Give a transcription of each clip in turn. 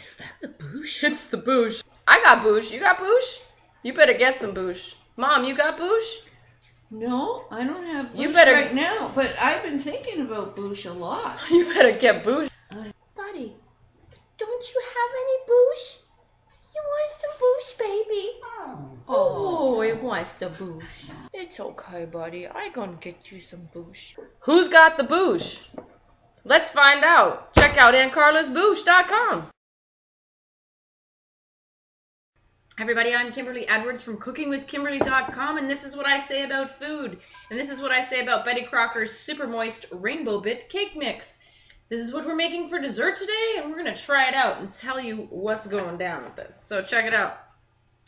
Is that the boosh? It's the boosh. I got boosh. You got boosh? You better get some boosh. Mom, you got boosh? No, I don't have boosh You better... right now, but I've been thinking about boosh a lot. You better get boosh. Buddy, don't you have any boosh? You want some boosh, baby? Oh, it wants the boosh. It's okay, buddy. I gonna get you some boosh. Who's got the boosh? Let's find out. Check out AuntCarla'sBoosh.com. Hi everybody, I'm Kimberly Edwards from CookingWithKimberly.com, and this is what I say about food. And this is what I say about Betty Crocker's Super Moist Rainbow Bit Cake Mix. This is what we're making for dessert today, and we're gonna try it out and tell you what's going down with this. So check it out.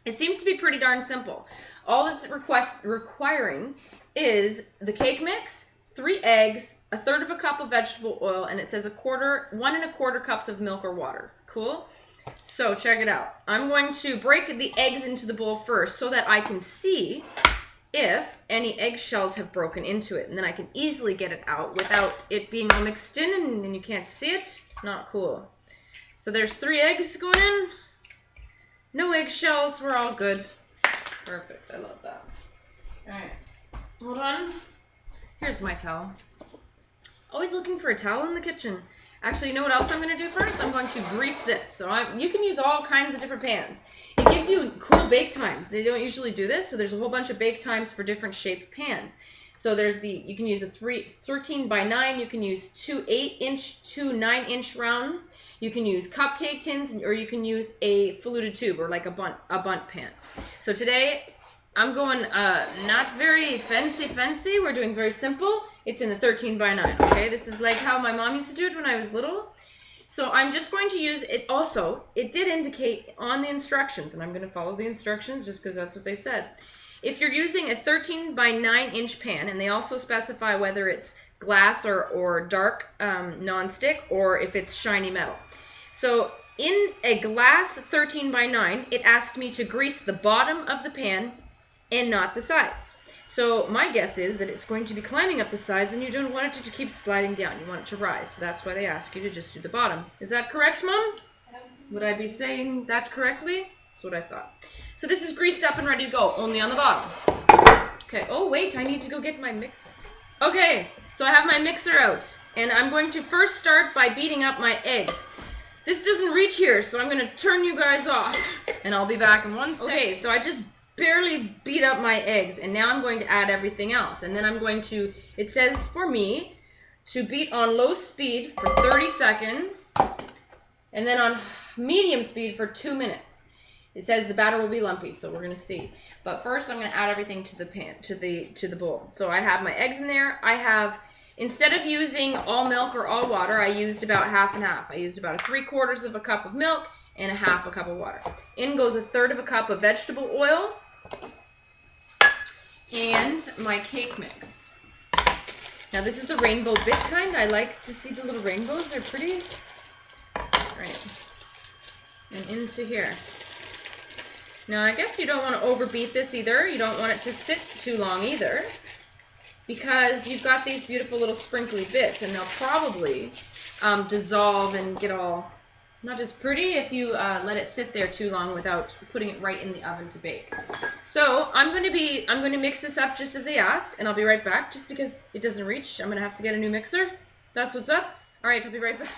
It seems to be pretty darn simple. All it's requiring is the cake mix, 3 eggs, 1/3 cup of vegetable oil, and it says 1 1/4 cups of milk or water. Cool? So check it out. I'm going to break the eggs into the bowl first so that I can see if any eggshells have broken into it, and then I can easily get it out without it being all mixed in and you can't see it. Not cool. So there's 3 eggs going in. No eggshells. We're all good. Perfect. I love that. All right. Hold on. Here's my towel. Always looking for a towel in the kitchen. Actually, you know what else I'm going to do first? I'm going to grease this. So you can use all kinds of different pans. It gives you cool bake times. They don't usually do this, so there's a whole bunch of bake times for different shaped pans. So there's you can use a 13 by 9, you can use 2 8-inch, 2 9-inch rounds. You can use cupcake tins, or you can use a fluted tube or like a bunt pan. So today I'm going not very fancy. We're doing very simple. It's in the 13 by 9, okay? This is like how my mom used to do it when I was little. So I'm just going to use it. Also, it did indicate on the instructions, and I'm going to follow the instructions just because that's what they said. If you're using a 13 by 9-inch pan, and they also specify whether it's glass or dark non-stick, or if it's shiny metal. So in a glass 13 by 9, it asked me to grease the bottom of the pan and not the sides. So my guess is that it's going to be climbing up the sides, and you don't want it to keep sliding down. You want it to rise. So that's why they ask you to just do the bottom. Is that correct, Mom? Would I be saying that correctly? That's what I thought. So this is greased up and ready to go, only on the bottom. Okay, oh wait, I need to go get my mix. Okay, so I have my mixer out, and I'm going to first start by beating up my eggs. This doesn't reach here, so I'm going to turn you guys off, and I'll be back in 1 second. Okay, so I just barely beat up my eggs, and now I'm going to add everything else. And then I'm going to, it says for me to beat on low speed for 30 seconds, and then on medium speed for 2 minutes. It says the batter will be lumpy, so we're gonna see. But first I'm gonna add everything to the pan, to the bowl. So I have my eggs in there. I have, instead of using all milk or all water, I used about half and half. I used about 3/4 cup of milk and 1/2 cup of water. In goes 1/3 cup of vegetable oil and my cake mix. Now this is the rainbow bit kind. I like to see the little rainbows. They're pretty. Right. And into here. Now I guess you don't want to overbeat this either. You don't want it to sit too long either, because you've got these beautiful little sprinkly bits, and they'll probably dissolve and get all not as pretty if you let it sit there too long without putting it right in the oven to bake. So I'm going to mix this up just as they asked, and I'll be right back. Just because it doesn't reach, I'm going to have to get a new mixer. That's what's up. All right, I'll be right back.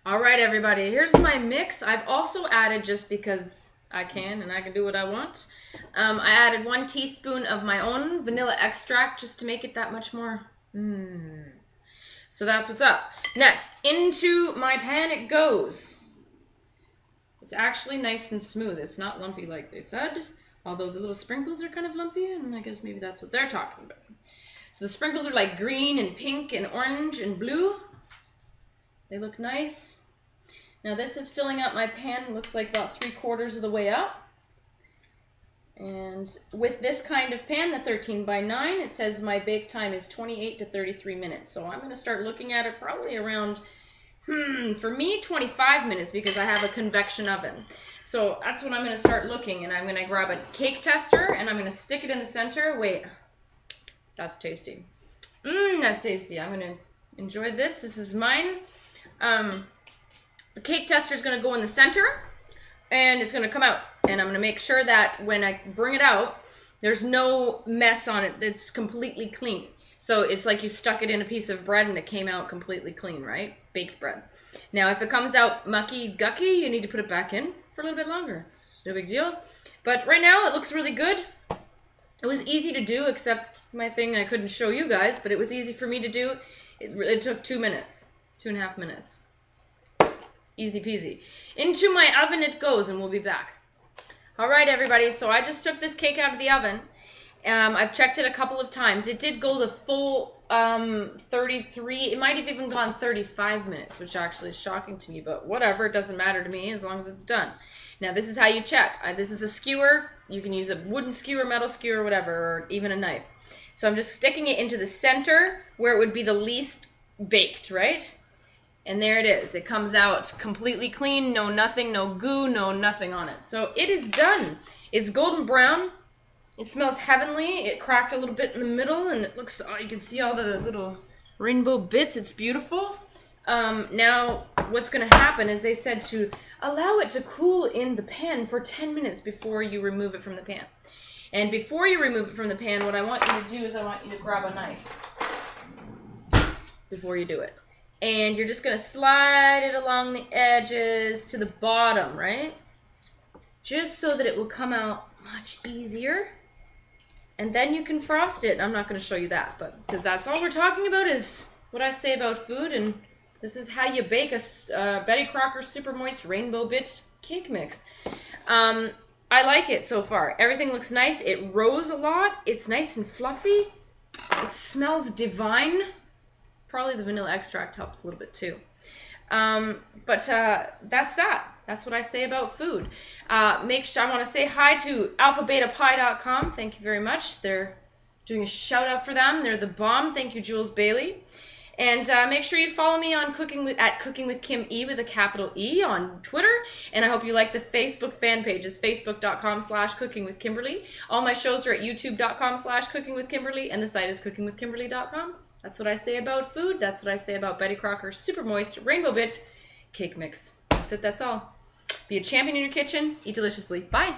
All right, everybody, here's my mix. I've also added, just because I can and I can do what I want, I added 1 teaspoon of my own vanilla extract just to make it that much more So that's what's up. Next, into my pan it goes. It's actually nice and smooth. It's not lumpy like they said, although the little sprinkles are kind of lumpy, and I guess maybe that's what they're talking about. So the sprinkles are like green and pink and orange and blue. They look nice. Now this is filling up my pan. It looks like about 3/4 of the way up. And with this kind of pan, the 13 by 9, it says my bake time is 28 to 33 minutes. So I'm going to start looking at it probably around, for me, 25 minutes, because I have a convection oven. So that's when I'm going to start looking, and I'm going to grab a cake tester, and I'm going to stick it in the center. Wait, that's tasty. That's tasty. I'm going to enjoy this. This is mine. The cake tester is going to go in the center, and it's going to come out. And I'm going to make sure that when I bring it out, there's no mess on it. It's completely clean. So it's like you stuck it in a piece of bread and it came out completely clean, right? Baked bread. Now, if it comes out mucky gucky, you need to put it back in for a little bit longer. It's no big deal. But right now, it looks really good. It was easy to do, except my thing I couldn't show you guys, but it was easy for me to do. It took 2 minutes, 2.5 minutes. Easy peasy. Into my oven it goes, and we'll be back. All right, everybody, so I just took this cake out of the oven. I've checked it a couple of times. It did go the full 33. It might have even gone 35 minutes, which actually is shocking to me, but whatever. It doesn't matter to me as long as it's done. Now, this is how you check. This is a skewer. You can use a wooden skewer, metal skewer, whatever, or even a knife. So I'm just sticking it into the center where it would be the least baked, right? And there it is. It comes out completely clean, no nothing, no goo, no nothing on it. So it is done. It's golden brown. It smells heavenly. It cracked a little bit in the middle, and it looks, oh, you can see all the little rainbow bits. It's beautiful. Now, what's going to happen is they said to allow it to cool in the pan for 10 minutes before you remove it from the pan. And before you remove it from the pan, what I want you to do is I want you to grab a knife before you do it. And you're just going to slide it along the edges to the bottom, right? Just so that it will come out much easier. And then you can frost it. I'm not going to show you that, but because that's all we're talking about is what I say about food. And this is how you bake a Betty Crocker Super Moist Rainbow Bit Cake Mix. I like it so far. Everything looks nice. It rose a lot. It's nice and fluffy. It smells divine. Probably the vanilla extract helped a little bit too. But that's that. That's what I say about food. Make sure I want to say hi to alphabetapie.com. Thank you very much. They're doing a shout out for them. They're the bomb. Thank you, Jules Bailey. And make sure you follow me on Cooking with Kim E with a capital E on Twitter. And I hope you like the Facebook fan page. It's facebook.com/cookingwithkimberly. All my shows are at youtube.com/cookingwithkimberly. And the site is cookingwithkimberly.com. That's what I say about food. That's what I say about Betty Crocker Super Moist Rainbow Bit Cake Mix. That's it. That's all. Be a champion in your kitchen. Eat deliciously. Bye.